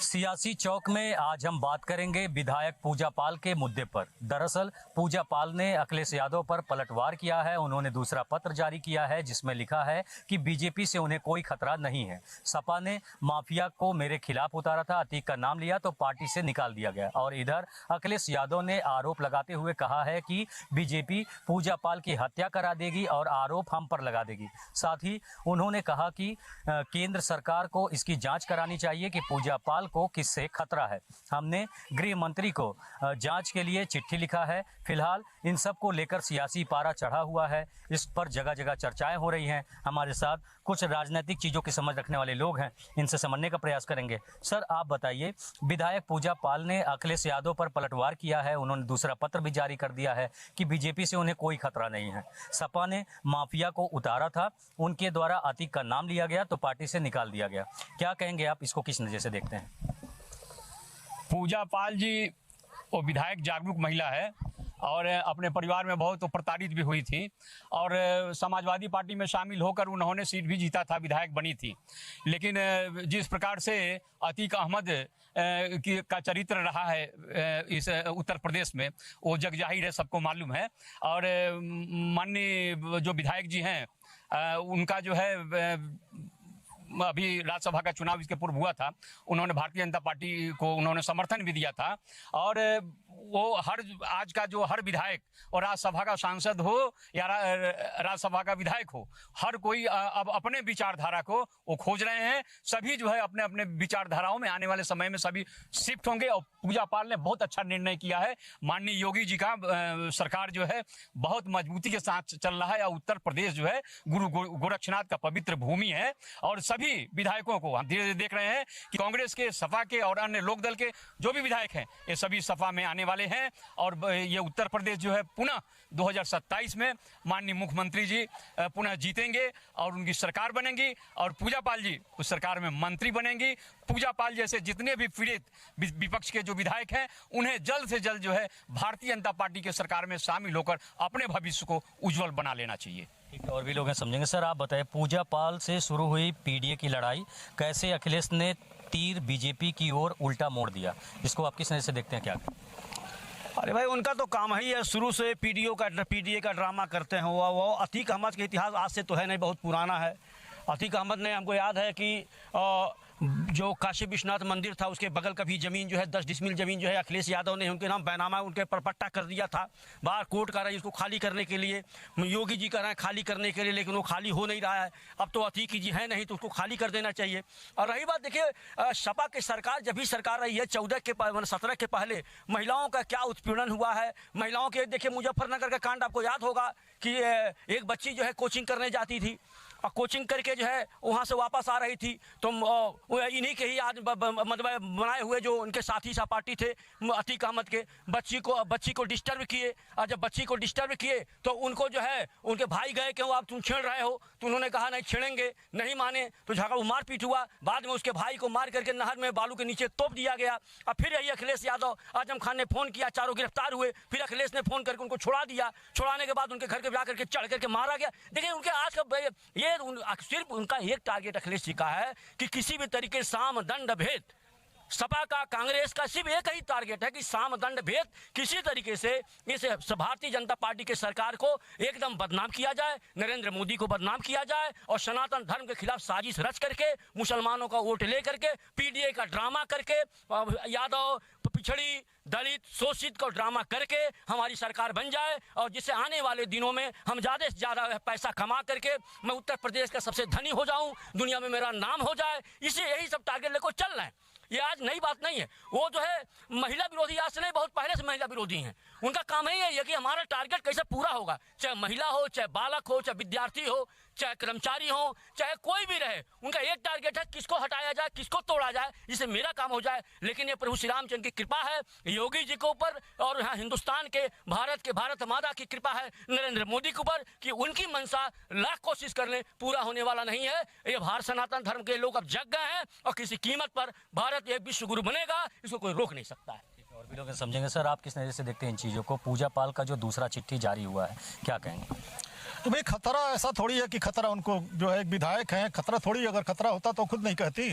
सियासी चौक में आज हम बात करेंगे विधायक पूजा पाल के मुद्दे पर। दरअसल पूजा पाल ने अखिलेश यादव पर पलटवार किया है। उन्होंने दूसरा पत्र जारी किया है जिसमें लिखा है कि बीजेपी से उन्हें कोई खतरा नहीं है। सपा ने माफिया को मेरे खिलाफ उतारा था, अतीक का नाम लिया तो पार्टी से निकाल दिया गया। और इधर अखिलेश यादव ने आरोप लगाते हुए कहा है कि बीजेपी पूजा पाल की हत्या करा देगी और आरोप हम पर लगा देगी। साथ ही उन्होंने कहा कि केंद्र सरकार को इसकी जाँच करानी चाहिए कि पूजा पाल को किससे खतरा है। हमने गृह मंत्री को जांच के लिए चिट्ठी लिखा है। फिलहाल इन सब को लेकर सियासी पारा चढ़ा हुआ है। इस पर जगह जगह चर्चाएं हो रही हैं। हमारे साथ कुछ राजनीतिक चीज़ों की समझ रखने वाले लोग हैं, इनसे समझने का प्रयास करेंगे। सर आप बताइए, विधायक पूजा पाल ने अखिलेश यादव पर पलटवार किया है। उन्होंने दूसरा पत्र भी जारी कर दिया है कि बीजेपी से उन्हें कोई खतरा नहीं है। सपा ने माफिया को उतारा था, उनके द्वारा अतीक का नाम लिया गया तो पार्टी से निकाल दिया गया। क्या कहेंगे आप, इसको किस नज़र से देखते हैं? पूजा पाल जी वो विधायक जागरूक महिला है और अपने परिवार में बहुत प्रताड़ित भी हुई थी और समाजवादी पार्टी में शामिल होकर उन्होंने सीट भी जीता था, विधायक बनी थी। लेकिन जिस प्रकार से अतीक अहमद का चरित्र रहा है इस उत्तर प्रदेश में, वो जग जाहिर है, सबको मालूम है। और माननीय जो विधायक जी हैं उनका जो है अभी राज्यसभा का चुनाव इसके पूर्व हुआ था, उन्होंने भारतीय जनता पार्टी को उन्होंने समर्थन भी दिया था। और वो आज का जो हर विधायक और राज्यसभा का सांसद हो या राज्यसभा का विधायक हो, हर कोई अब अपने विचारधारा को वो खोज रहे हैं। सभी जो है अपने अपने विचारधाराओं में आने वाले समय में सभी शिफ्ट होंगे। और पूजा पाल ने बहुत अच्छा निर्णय किया है। माननीय योगी जी का सरकार जो है बहुत मजबूती के साथ चल रहा है। उत्तर प्रदेश जो है गुरु गोरक्षनाथ का पवित्र भूमि है। और सभी विधायकों को हम धीरे धीरे देख रहे हैं कि कांग्रेस के, सपा के और अन्य लोक दल के जो भी विधायक हैं ये सभी सपा में आने वाले हैं। और ये उत्तर प्रदेश जो है पुनः 2027 में माननीय मुख्यमंत्री जी पुनः जीतेंगे और उनकी सरकार बनेंगी और पूजा पाल जी उस सरकार में मंत्री बनेंगी। पूजा पाल जैसे जितने भी पीड़ित विपक्ष के जो विधायक हैं उन्हें जल्द से जल्द जो है भारतीय जनता पार्टी के सरकार में शामिल होकर अपने भविष्य को उज्जवल बना लेना चाहिए। ठीक है, और भी लोग हैं, समझेंगे। सर आप बताएं, पूजा पाल से शुरू हुई पीडीए की लड़ाई कैसे अखिलेश ने तीर बीजेपी की ओर उल्टा मोड़ दिया, इसको आप किस नज़र से देखते हैं? क्या? अरे भाई, उनका तो काम ही है, शुरू से पीडीए का ड्रामा करते हैं। वो अतीक अहमद का इतिहास आज से तो है नहीं, बहुत पुराना है। अतीक अहमद ने, हमको याद है कि जो काशी विश्वनाथ मंदिर था उसके बगल का भी ज़मीन जो है 10 डिसमिल ज़मीन जो है अखिलेश यादव ने उनके नाम बैनामा उनके पर पट्टा कर दिया था। बाहर कोर्ट कर रहा है इसको खाली करने के लिए, योगी जी कर रहे हैं खाली करने के लिए, लेकिन वो खाली हो नहीं रहा है। अब तो अतीक जी है नहीं तो उसको खाली कर देना चाहिए। और रही बात, देखिए सपा की सरकार जब भी सरकार रही है 17 के पहले महिलाओं का क्या उत्पीड़न हुआ है। महिलाओं के, देखिए मुजफ्फरनगर का कांड आपको याद होगा कि एक बच्ची जो है कोचिंग करने जाती थी और कोचिंग करके जो है वहाँ से वापस आ रही थी तो इन्हीं के ही मतलब बनाए हुए जो उनके साथी सहपाठी थे अतीक अहमद के बच्ची को डिस्टर्ब किए। और जब बच्ची को डिस्टर्ब किए तो उनको जो है उनके भाई गए कि आप तुम छेड़ रहे हो, तो उन्होंने कहा नहीं छेड़ेंगे, नहीं माने तो झगड़ा मारपीट हुआ। बाद में उसके भाई को मार करके नहर में बालू के नीचे तोप दिया गया। और फिर यही अखिलेश यादव, आजम खान ने फ़ोन किया, चारों गिरफ्तार हुए। फिर अखिलेश ने फ़ोन करके उनको छुड़ा दिया। छुड़ाने के बाद उनके घर के जा करके चढ़ करके मारा गया। देखिए उनके आज का सिर्फ उनका एक टारगेट अखिलेश जी का है कि किसी भी तरीके साम दंड भेद, सपा का कांग्रेस का सिर्फ एक ही टारगेट है कि साम दंड भेद किसी तरीके से इस भारतीय जनता पार्टी के सरकार को एकदम बदनाम किया जाए, नरेंद्र मोदी को बदनाम किया जाए और सनातन धर्म के खिलाफ साजिश रच करके मुसलमानों का वोट ले करके पीडीए का ड्रामा करके यादव पिछड़ी दलित शोषित को ड्रामा करके हमारी सरकार बन जाए और जिससे आने वाले दिनों में हम ज़्यादा से ज़्यादा पैसा कमा करके मैं उत्तर प्रदेश का सबसे धनी हो जाऊं, दुनिया में मेरा नाम हो जाए। इसे यही सब टारगेट लेकर चल रहे हैं। ये आज नई बात नहीं है। वो जो है महिला विरोधी, आज से नहीं, बहुत पहले से महिला विरोधी हैं। उनका काम ही है कि हमारा टारगेट कैसे पूरा होगा, चाहे महिला हो, चाहे बालक हो, चाहे विद्यार्थी हो, चाहे कर्मचारी हो, चाहे कोई भी रहे। उनका एक टारगेट है किसको हटाया जाए, किसको तोड़ा जाए, जिससे मेरा काम हो जाए। लेकिन ये प्रभु श्री रामचंद्र की कृपा है योगी जी के ऊपर और यहाँ हिंदुस्तान के भारत माता की कृपा है नरेंद्र मोदी के ऊपर कि उनकी मंशा लाख कोशिश कर ले पूरा होने वाला नहीं है। ये भारत सनातन धर्म के लोग अब जग गए हैं और किसी कीमत पर भारत एक विश्व गुरु बनेगा, इसको कोई रोक नहीं सकता है। और भी लोग समझेंगे। सर आप किस नज़र से देखते हैं इन चीज़ों को? पूजा पाल का जो दूसरा चिट्ठी जारी हुआ है, क्या कहेंगे? तो भाई खतरा ऐसा थोड़ी है कि खतरा उनको जो है एक विधायक हैं, खतरा थोड़ी, अगर खतरा होता तो खुद नहीं कहती।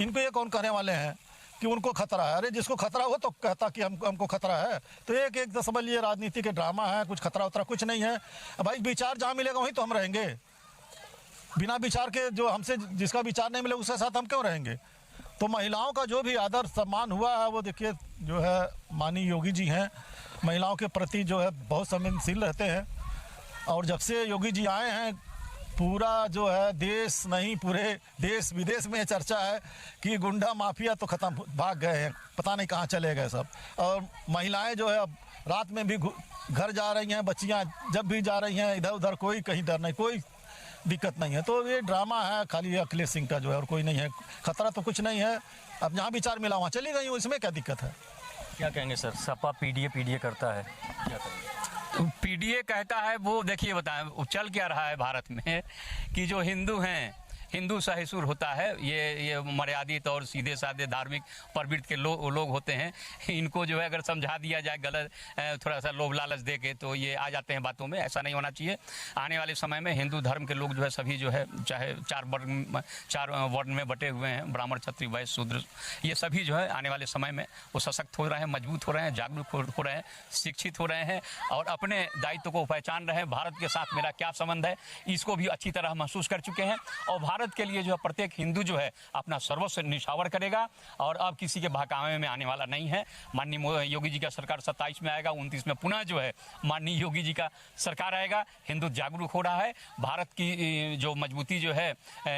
इनको ये कौन कहने वाले हैं? कि उनको खतरा है। अरे जिसको खतरा हो तो कहता कि हमको खतरा है। तो एक एक समझ लिए राजनीति के ड्रामा है, कुछ खतरा उतरा कुछ नहीं है भाई। विचार जहाँ मिलेगा वहीं तो हम रहेंगे। बिना विचार के जो हमसे जिसका विचार नहीं मिलेगा उसके साथ हम क्यों रहेंगे। तो महिलाओं का जो भी आदर सम्मान हुआ है वो देखिए जो है माननीय योगी जी हैं, महिलाओं के प्रति जो है बहुत संवेदनशील रहते हैं। और जब से योगी जी आए हैं पूरा जो है देश नहीं पूरे देश विदेश में चर्चा है कि गुंडा माफिया तो खत्म भाग गए हैं, पता नहीं कहाँ चले गए सब। और महिलाएं जो है अब रात में भी घर जा रही हैं, बच्चियां जब भी जा रही हैं इधर उधर, कोई कहीं डर नहीं, कोई दिक्कत नहीं है। तो ये ड्रामा है खाली अखिलेश सिंह का जो है, और कोई नहीं है। खतरा तो कुछ नहीं है। अब जहाँ विचार मिला वहाँ चली गई हूँ, इसमें क्या दिक्कत है। क्या कहेंगे सर, सपा पीडीए करता है, क्या करेंगे? पीडीए कहता है वो देखिए बताएं चल क्या रहा है भारत में कि जो हिंदू हैं, हिंदू सहिष्णु होता है, ये मर्यादित और सीधे साधे धार्मिक प्रवृत्ति के लोग होते हैं। इनको जो है अगर समझा दिया जाए गलत थोड़ा सा लोभ लालच दे के तो ये आ जाते हैं बातों में। ऐसा नहीं होना चाहिए। आने वाले समय में हिंदू धर्म के लोग जो है सभी जो है चाहे चार वर्ण में बटे हुए हैं, ब्राह्मण क्षत्रिय वैश्य शूद्र, ये सभी जो है आने वाले समय में वो सशक्त हो रहे हैं, मजबूत हो रहे हैं, जागरूक हो रहे हैं, शिक्षित हो रहे हैं और अपने दायित्व को पहचान रहे हैं। भारत के साथ मेरा क्या संबंध है इसको भी अच्छी तरह महसूस कर चुके हैं। और भारत के लिए जो है प्रत्येक हिंदू जो है अपना सर्वस्व निछावर करेगा और अब किसी के बहकावे में आने वाला नहीं है। माननीय योगी जी का सरकार 27 में आएगा, 29 में पुनः जो है माननीय योगी जी का सरकार आएगा। हिंदू जागरूक हो रहा है, भारत की जो मजबूती जो है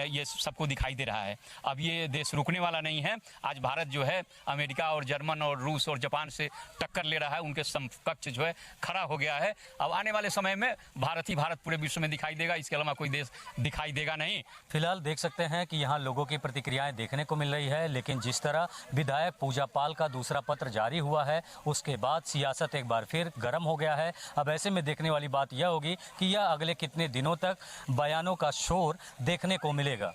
ये सबको दिखाई दे रहा है। अब ये देश रुकने वाला नहीं है। आज भारत जो है अमेरिका और जर्मन और रूस और जापान से टक्कर ले रहा है, उनके समकक्ष जो है खड़ा हो गया है। अब आने वाले समय में भारत ही भारत पूरे विश्व में दिखाई देगा, इसके अलावा कोई देश दिखाई देगा नहीं। फिलहाल देख सकते हैं कि यहाँ लोगों की प्रतिक्रियाएं देखने को मिल रही है, लेकिन जिस तरह विधायक पूजा पाल का दूसरा पत्र जारी हुआ है उसके बाद सियासत एक बार फिर गर्म हो गया है। अब ऐसे में देखने वाली बात यह होगी कि यह अगले कितने दिनों तक बयानों का शोर देखने को मिलेगा।